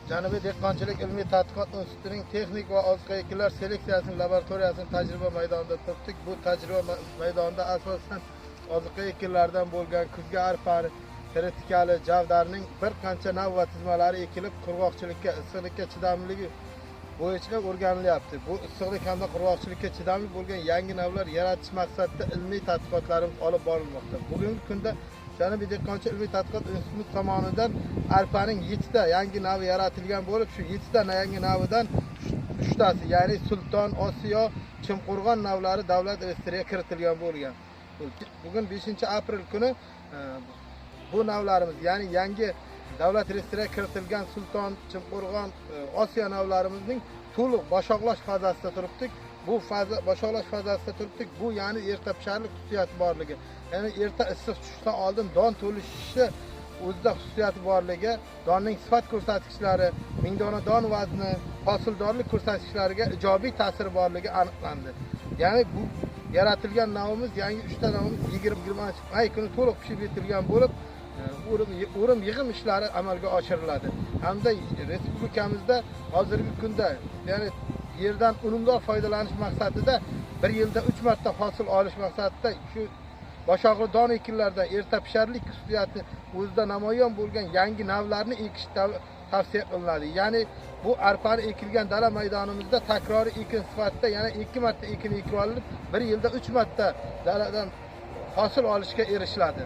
Janubiy dehqonchilik ilmiy tadqiqot institutining texnik va oziq ekinlar seleksiyasining laboratoriyasining tajriba maydonida turibdik. Bu tajriba maydonida asosan oziq ekinlardan bo'lgan kuzgi arpani, kritikali javdarning bir qancha nav va tizmalari ekilib, qurg'oqchilikka, issiqlikka chidamliligi bo'yicha o'rganilyapti. Bu issiqlik hamda qurg'oqchilikka chidamli bo'lgan yangi navlar yaratish maqsadida ilmiy tadqiqotlarimiz olib borilmoqda. Bugungi kunda Janubiy dehqonchilik ilmiy tadqiqot instituti tomonidan arpaning 7 ta yangi navi yaratilgan bo'lib, shu 7 ta yangi navidan 3 tasi, ya'ni Sulton, Osiyo, Chimqo'rg'on navlari davlat reyestriga kiritilgan bo'lgan. Bugun 5-aprel kuni bu navlarimiz, ya'ni yangi davlat reyestriga kiritilgan Sulton, Chimqo'rg'on, Osiyo navlarimizning to'liq boshoqlash fazasida turibdik. Bu faza boshoqlash fazasida turibdik. Bu ya'ni erta pisharlik xususiyati borligi, ya'ni erta issiq tushishdan oldin don to'lishishi o'zida xususiyati borligi, donning sifat ko'rsatkichlari, ming dona don vazni, hosildorlik ko'rsatkichlariga ijobiy ta'siri borligi aniqlandi. Ya'ni bu yaratilgan navimiz, yangi 3 ta navimiz 20-may kuni to'liq pishib yetilgan bo'lib, o'rim yig'im ishlari amalga oshiriladi. Hamda respublikamizda hozirgi kunda, ya'ni yerdan unumdor foydalanish maqsadida 1 yilda 3 marta hosil olish maqsadida shu boshoqli don ekinlardan erta pisharlik xususiyati o'zida namoyon bo'lgan yangi navlarni ekish tavsiya qilinadi. Ya'ni bu arpani ekilgan dala maydonimizda takroriy ekin sifatida yana 2 marta ekin ekib olinib, 1 yilda 3 marta daladan hosil olishga erishiladi.